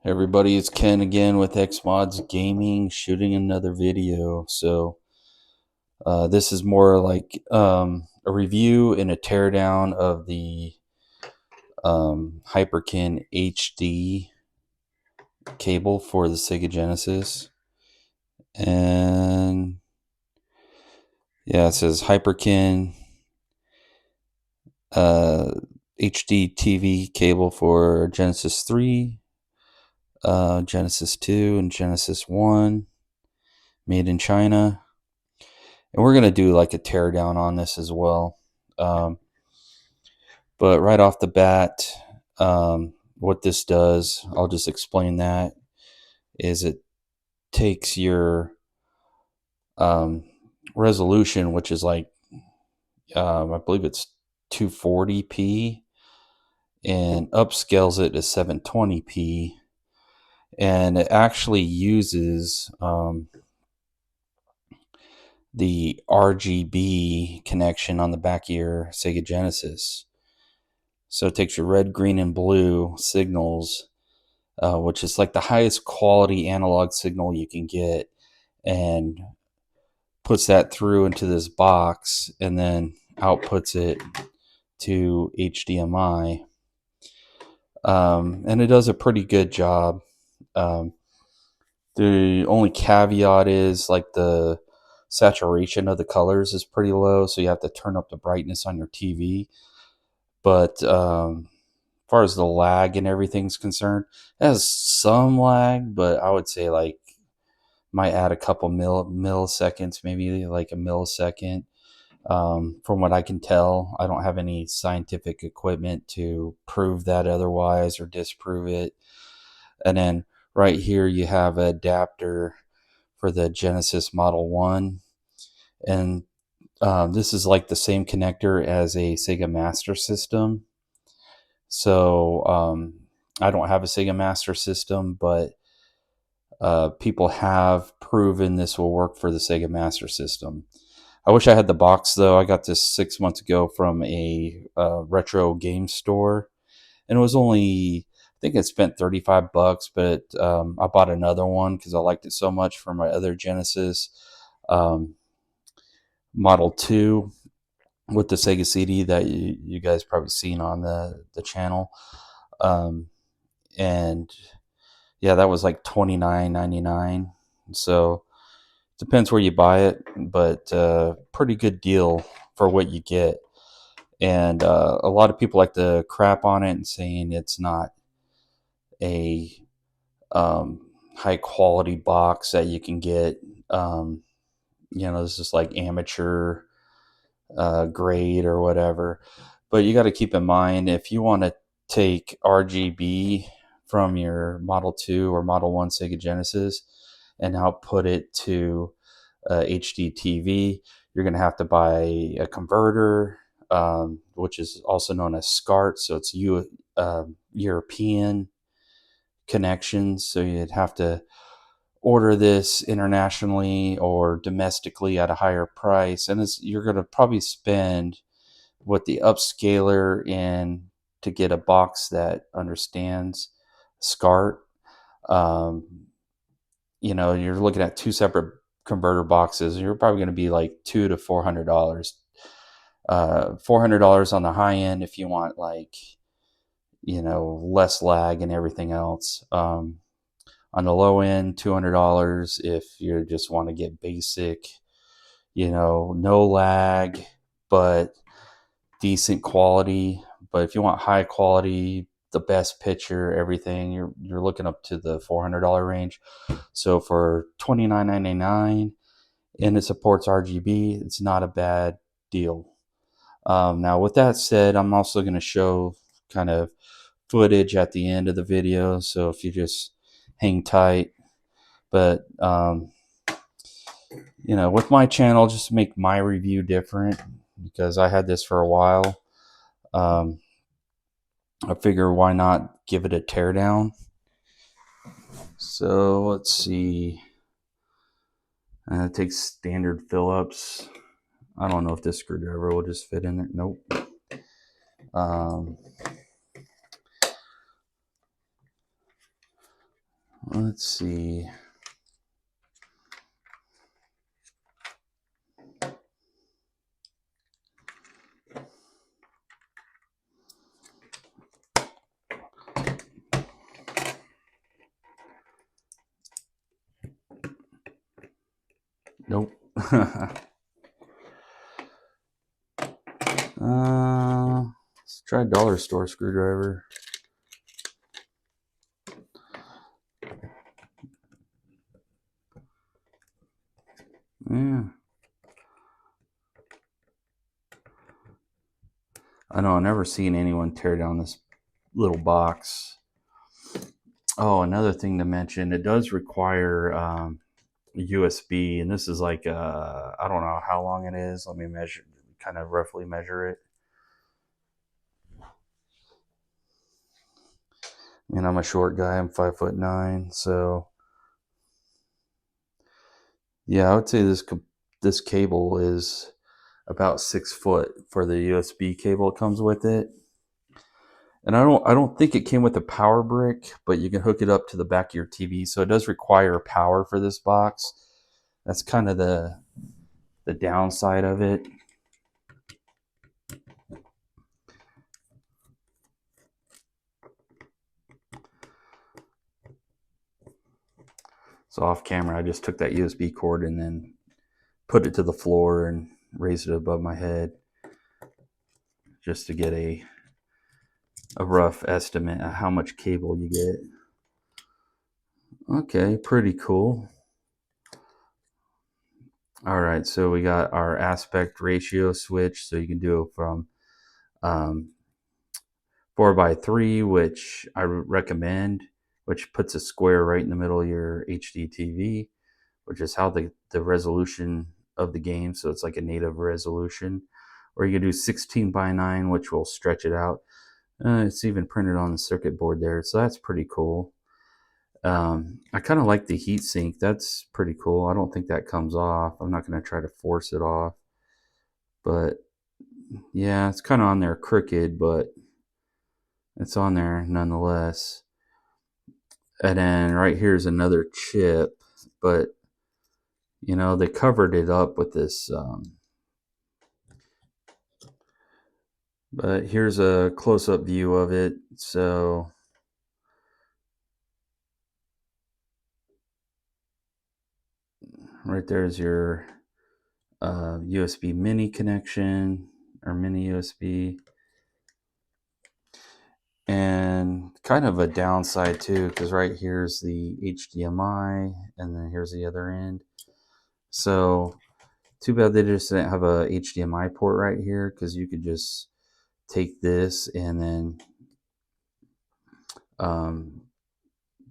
Everybody, it's Ken again with XMods Gaming, shooting another video. So this is more like a review and a teardown of the Hyperkin HD cable for the Sega Genesis. And yeah, it says Hyperkin HD TV cable for Genesis 3, Genesis 2, and Genesis 1, made in China. And we're going to do like a teardown on this as well. But right off the bat, what this does, I'll just explain that, is it takes your resolution, which is like, I believe it's 240p, and upscales it to 720p. And it actually uses the RGB connection on the back of your Sega Genesis. So it takes your red, green, and blue signals, which is like the highest quality analog signal you can get, and puts that through into this box and then outputs it to HDMI. And it does a pretty good job. The only caveat is like the saturation of the colors is pretty low, so you have to turn up the brightness on your TV. But as far as the lag and everything's concerned, it has some lag, but I would say like might add a couple milliseconds, maybe like a millisecond. From what I can tell, I don't have any scientific equipment to prove that otherwise or disprove it. And then right here you have an adapter for the Genesis Model 1. And this is like the same connector as a Sega Master System. So I don't have a Sega Master System, but people have proven this will work for the Sega Master System. I wish I had the box though. I got this 6 months ago from a retro game store, and it was only, I think I spent $35, but I bought another one because I liked it so much for my other Genesis Model 2 with the Sega CD that you guys probably seen on the channel. And yeah, that was like $29.99. So depends where you buy it, but pretty good deal for what you get. And a lot of people like to crap on it and saying it's not a high quality box that you can get. This is like amateur grade or whatever. But you got to keep in mind, if you want to take RGB from your Model 2 or Model 1 Sega Genesis and output it to HDTV, you're going to have to buy a converter, which is also known as SCART. So it's European connections. So you'd have to order this internationally or domestically at a higher price, and you're going to probably spend what the upscaler in to get a box that understands SCART. You're looking at two separate converter boxes. You're probably going to be like $200 to $400. $400 on the high end if you want like less lag and everything else. On the low end, $200 if you just want to get basic, no lag, but decent quality. But if you want high quality, the best picture, everything, you're looking up to the $400 range. So for $29.99, and it supports RGB, it's not a bad deal. Now, with that said, I'm also going to show kind of footage at the end of the video. So if you just hang tight. But with my channel, just to make my review different, because I had this for a while, I figure why not give it a teardown. So let's see. It takes standard Phillips. I don't know if this screwdriver will just fit in there. Nope. Let's see. Nope. Let's try dollar store screwdriver. Yeah. I know, I've never seen anyone tear down this little box. Oh, another thing to mention, it does require USB, and this is like, I don't know how long it is. Let me measure, kind of roughly measure it. And I'm a short guy, I'm 5'9", so yeah, I would say this cable is about 6 foot for the USB cable it comes with it. And I don't think it came with a power brick, but you can hook it up to the back of your TV. So it does require power for this box. That's kind of the downside of it. So off camera, I just took that USB cord and then put it to the floor and raised it above my head just to get a rough estimate of how much cable you get. Okay, pretty cool. All right, so we got our aspect ratio switch, so you can do it from 4:3, which I recommend, which puts a square right in the middle of your HDTV, which is how the resolution of the game, so it's like a native resolution. Or you can do 16:9, which will stretch it out. It's even printed on the circuit board there, so that's pretty cool. I kind of like the heat sink. That's pretty cool. I don't think that comes off. I'm not going to try to force it off. But yeah, it's kind of on there crooked, but it's on there nonetheless. And then right here is another chip, but you know, they covered it up with this. But here's a close-up view of it. So right there is your USB mini connection, or mini USB. And kind of a downside too, because right here's the HDMI, and then here's the other end. So too bad they just didn't have a HDMI port right here, because you could just take this and then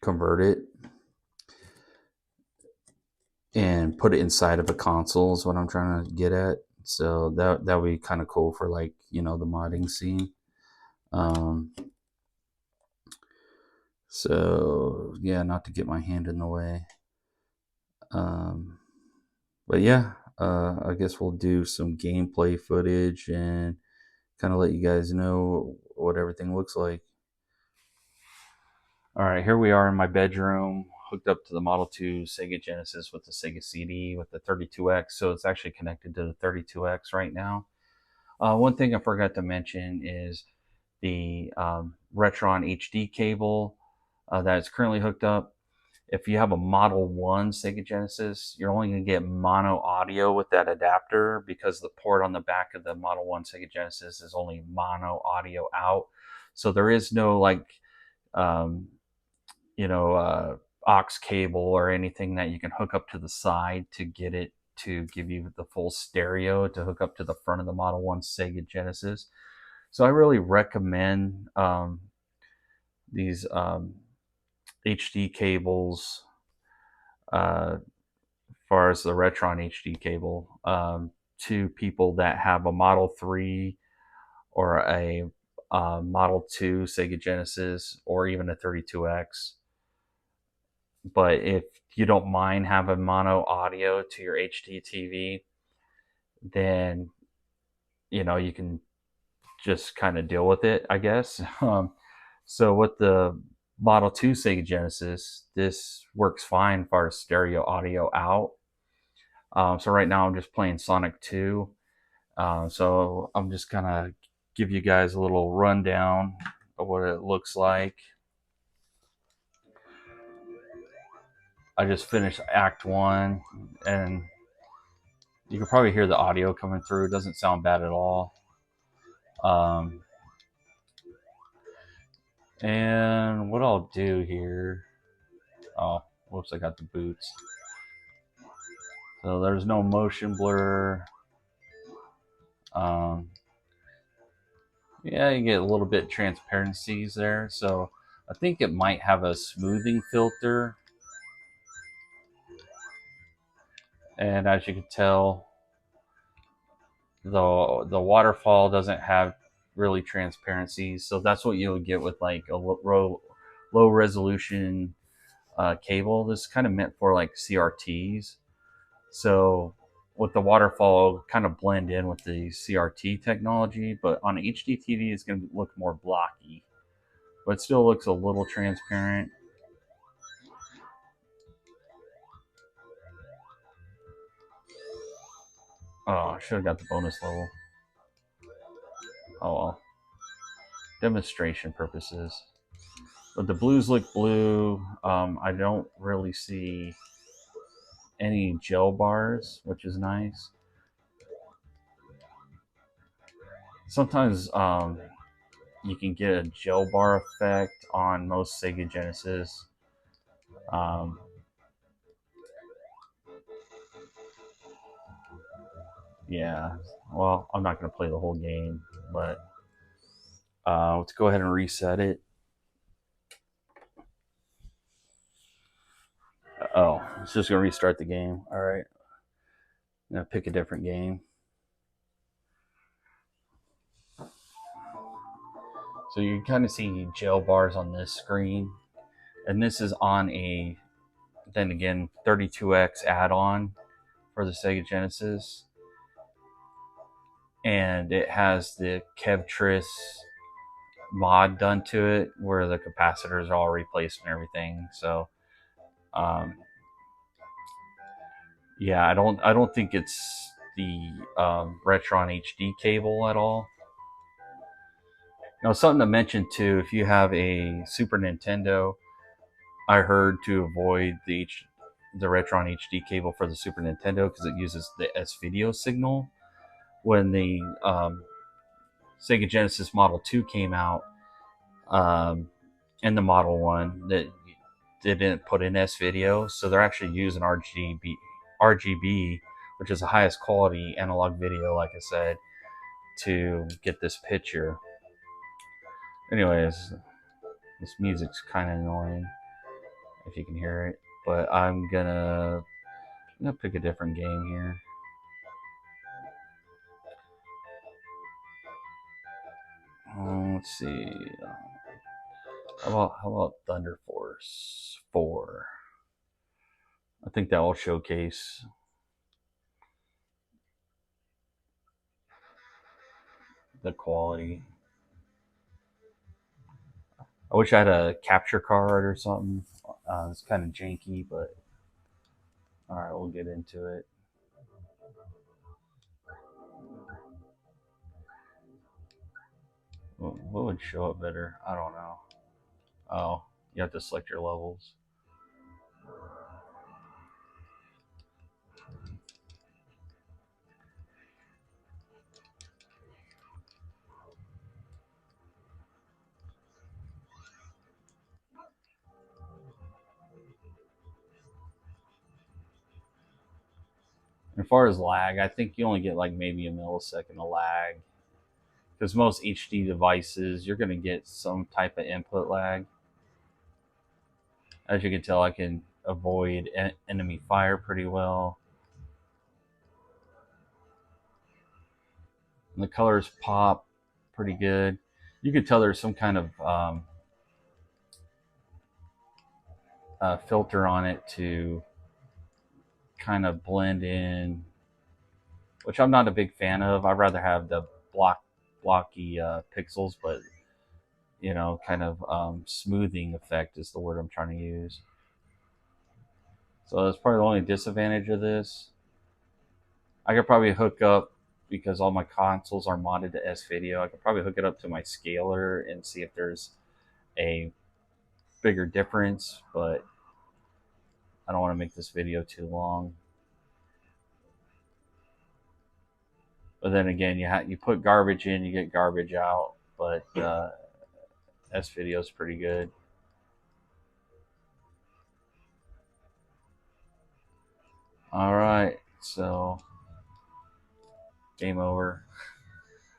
convert it and put it inside of a console is what I'm trying to get at. So that would be kind of cool for, like, you know, the modding scene. So yeah, not to get my hand in the way. But yeah, I guess we'll do some gameplay footage and kind of let you guys know what everything looks like. All right, here we are in my bedroom, hooked up to the Model 2 Sega Genesis with the Sega CD with the 32X. So it's actually connected to the 32X right now. One thing I forgot to mention is the Retron HD cable that is currently hooked up. If you have a Model 1 Sega Genesis, you're only going to get mono audio with that adapter, because the port on the back of the Model 1 Sega Genesis is only mono audio out. So there is no, like, um, aux cable or anything that you can hook up to the side to get it to give you the full stereo to hook up to the front of the Model 1 Sega Genesis. So I really recommend these HD cables, as far as the Retron HD cable, to people that have a Model 3 or a Model 2 Sega Genesis, or even a 32X. But if you don't mind having mono audio to your HDTV, then you can just kind of deal with it, I guess. So what the Model 2 Sega Genesis, this works fine as far as stereo audio out. So right now I'm just playing Sonic 2. So I'm just gonna give you guys a little rundown of what it looks like. I just finished Act 1, and you can probably hear the audio coming through. It doesn't sound bad at all. And what I'll do here... Oh, whoops, I got the boots. So there's no motion blur. Yeah, you get a little bit transparencies there. So I think it might have a smoothing filter. And as you can tell, the waterfall doesn't have really transparency. So that's what you'll get with like a low resolution cable. This is kind of meant for like CRTs. So with the waterfall, it'll kind of blend in with the CRT technology, but on HDTV, it's going to look more blocky, but it still looks a little transparent. Oh, I should have got the bonus level. Oh well. Demonstration purposes. But the blues look blue. I don't really see any gel bars, which is nice. Sometimes you can get a gel bar effect on most Sega Genesis. Yeah, well, I'm not going to play the whole game, but let's go ahead and reset it. Oh, it's just going to restart the game. All right. I'm going to pick a different game. So you can kind of see gel bars on this screen. And this is on a, then again, 32X add-on for the Sega Genesis. And it has the Kevtris mod done to it where the capacitors are all replaced and everything. So yeah, I don't think it's the Retron HD cable at all. Now, something to mention too, if you have a Super Nintendo, I heard to avoid the Retron HD cable for the Super Nintendo because it uses the S-video signal. When the Sega Genesis Model 2 came out, and the Model 1, that they didn't put in S-video, so they're actually using RGB, which is the highest quality analog video, like I said, to get this picture. Anyways, this music's kind of annoying, if you can hear it, but I'm gonna pick a different game here. Let's see. How about Thunder Force 4? I think that will showcase the quality. I wish I had a capture card or something. It's kind of janky, but all right, we'll get into it. What would show up better? I don't know. Oh, you have to select your levels. As far as lag, I think you only get like maybe a millisecond of lag. Because most HD devices, you're going to get some type of input lag. As you can tell, I can avoid enemy fire pretty well. And the colors pop pretty good. You can tell there's some kind of filter on it to kind of blend in, which I'm not a big fan of. I'd rather have the blocky pixels, but you know, kind of smoothing effect is the word I'm trying to use. So that's probably the only disadvantage of this. I could probably hook up, because all my consoles are modded to S video, I could probably hook it up to my scaler and see if there's a bigger difference, but I don't want to make this video too long. But then again, you put garbage in, you get garbage out. But S video is pretty good. All right, so game over.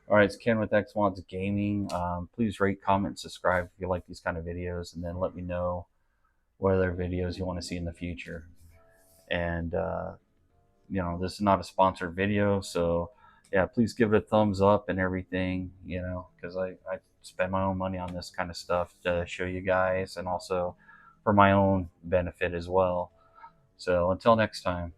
All right, it's Ken with Xmods Gaming. Please rate, comment, and subscribe if you like these kind of videos, and then let me know what other videos you want to see in the future. And you know, this is not a sponsored video, so yeah, please give it a thumbs up and everything. You know, because I spend my own money on this kind of stuff to show you guys, and also for my own benefit as well. So until next time.